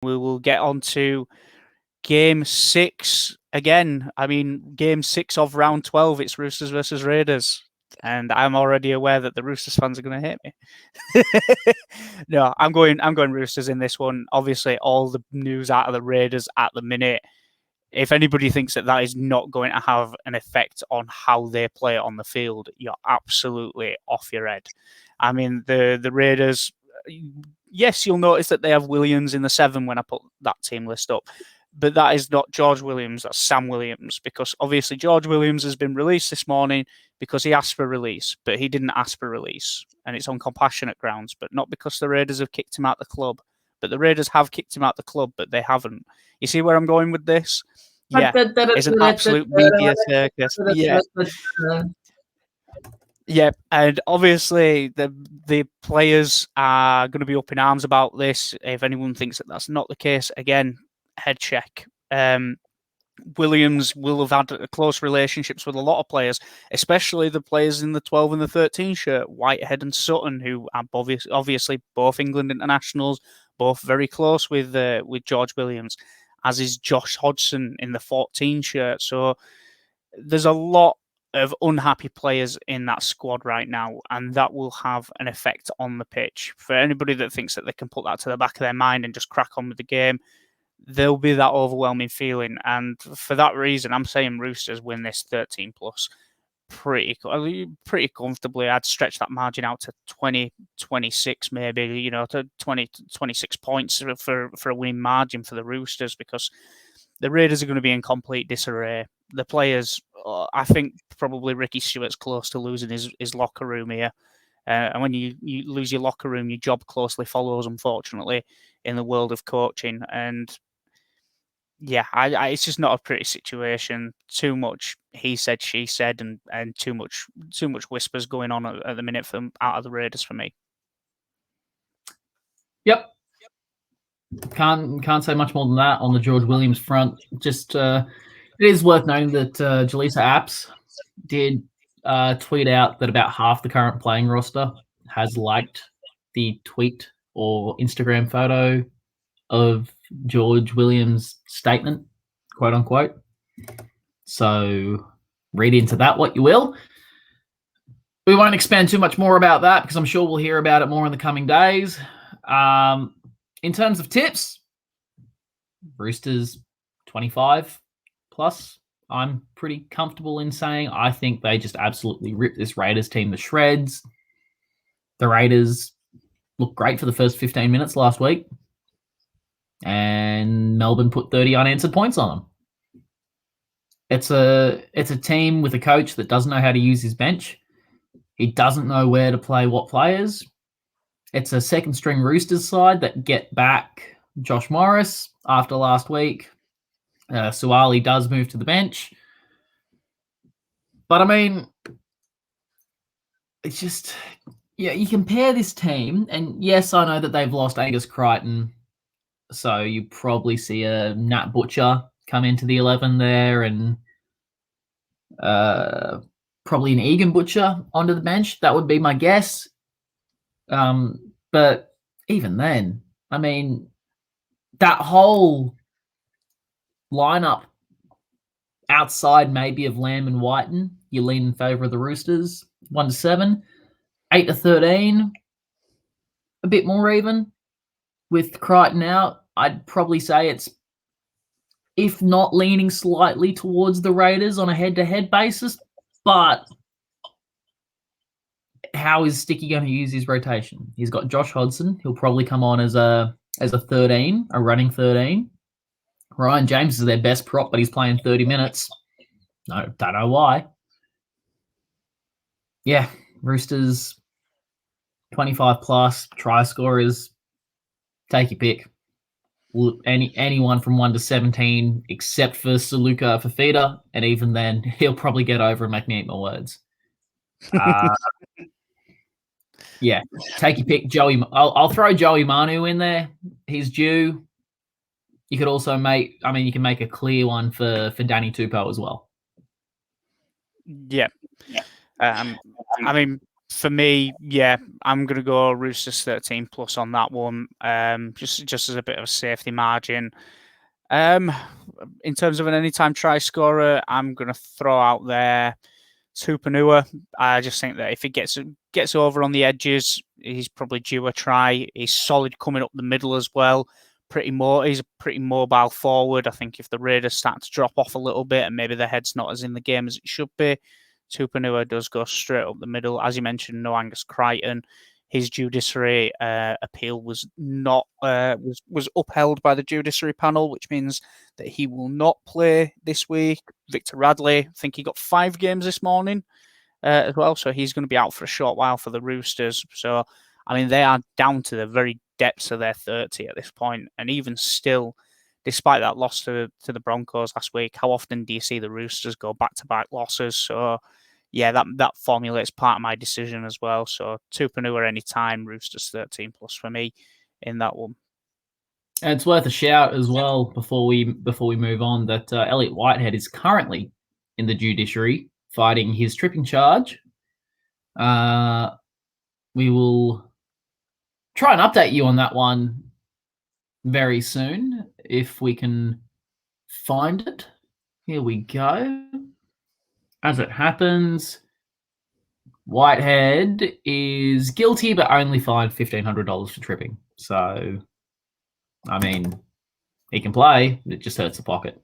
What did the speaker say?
We will get on to Game 6 again. I mean, Game 6 of Round 12. It's Roosters versus Raiders. And I'm already aware that the Roosters fans are going to hate me. No, I'm going Roosters in this one. Obviously, all the news out of the Raiders at the minute. If anybody thinks that is not going to have an effect on how they play on the field, you're absolutely off your head. I mean, the Raiders, yes, you'll notice that they have Williams in the 7 when I put that team list up. But that is not George Williams, that's Sam Williams, because obviously George Williams has been released this morning because he asked for release, but he didn't ask for release, and it's on compassionate grounds, but not because the Raiders have kicked him out of the club. But the Raiders have kicked him out of the club, but they haven't. You see where I'm going with this? Yeah, it's an absolute media circus. Yeah, and obviously the players are going to be up in arms about this. If anyone thinks that that's not the case, again, head check. Williams will have had close relationships with a lot of players, especially the players in the 12 and the 13 shirt, Whitehead and Sutton, who are obviously both England internationals, both very close with George Williams, as is Josh Hodgson in the 14 shirt. So there's a lot of unhappy players in that squad right now, and that will have an effect on the pitch. For anybody that thinks that they can put that to the back of their mind and just crack on with the game, there'll be that overwhelming feeling. And for that reason, I'm saying Roosters win this 13 plus pretty comfortably. I'd stretch that margin out to 20, 26 maybe, to 20, 26 points for a winning margin for the Roosters, because the Raiders are going to be in complete disarray. The players, I think probably Ricky Stewart's close to losing his locker room here. And when you lose your locker room, your job closely follows, unfortunately, in the world of coaching. And yeah, it's just not a pretty situation. Too much he said, she said, and too much whispers going on at the minute out of the Raiders for me. Yep. Can't say much more than that on the George Williams front. Just it is worth noting that Jaleesa Apps did tweet out that about half the current playing roster has liked the tweet or Instagram photo of George Williams' statement, quote unquote. So read into that what you will. We won't expand too much more about that because I'm sure we'll hear about it more in the coming days. In terms of tips, Roosters 25 plus. I'm pretty comfortable in saying I think they just absolutely rip this Raiders team to shreds. The Raiders looked great for the first 15 minutes last week, and Melbourne put 30 unanswered points on them. It's a team with a coach that doesn't know how to use his bench. He doesn't know where to play what players. It's a second-string Roosters side that get back Josh Morris after last week. Suwali does move to the bench. But, I mean, it's just... Yeah, you compare this team, and yes, I know that they've lost Angus Crichton, so you probably see a Nat Butcher come into the 11 there, and probably an Egan Butcher onto the bench. That would be my guess. But even then, I mean, that whole lineup outside maybe of Lamb and Whiten, you lean in favour of the Roosters, 1-7, 8-13, a bit more even. With Crichton out, I'd probably say it's, if not leaning slightly towards the Raiders on a head-to-head basis, but how is Sticky going to use his rotation? He's got Josh Hodgson. He'll probably come on as a 13, a running 13. Ryan James is their best prop, but he's playing 30 minutes. No, don't know why. Yeah, Roosters 25 plus, try scorers, take your pick. Anyone from 1-17 except for Saluka Fafita, and even then, he'll probably get over and make me eat my words. Yeah, take your pick. I'll throw Joey Manu in there. He's due. You could also you can make a clear one for Danny Tupou as well. Yeah. I mean, For me, yeah, I'm gonna go Roosters 13 plus on that one. Just as a bit of a safety margin. Um, in terms of an anytime try scorer, I'm gonna throw out there Tupanua. I just think that if he gets over on the edges, he's probably due a try. He's solid coming up the middle as well. He's a pretty mobile forward. I think if the Raiders start to drop off a little bit and maybe their head's not as in the game as it should be, Tupanua does go straight up the middle. As you mentioned, no Angus Crichton. His judiciary appeal was not was upheld by the judiciary panel, which means that he will not play this week. Victor Radley, I think he got 5 games this morning as well, so he's going to be out for a short while for the Roosters. So, I mean, they are down to the very depths of their 30 at this point, and even still, despite that loss to the Broncos last week, how often do you see the Roosters go back-to-back losses? So, yeah, that formulates part of my decision as well. So Tupanua any time, Roosters 13 plus for me in that one. And it's worth a shout as well before we move on that Elliot Whitehead is currently in the judiciary fighting his tripping charge. We will try and update you on that one very soon if we can find it. Here we go. As it happens, Whitehead is guilty but only fined $1,500 for tripping. So, I mean, he can play. It just hurts the pocket.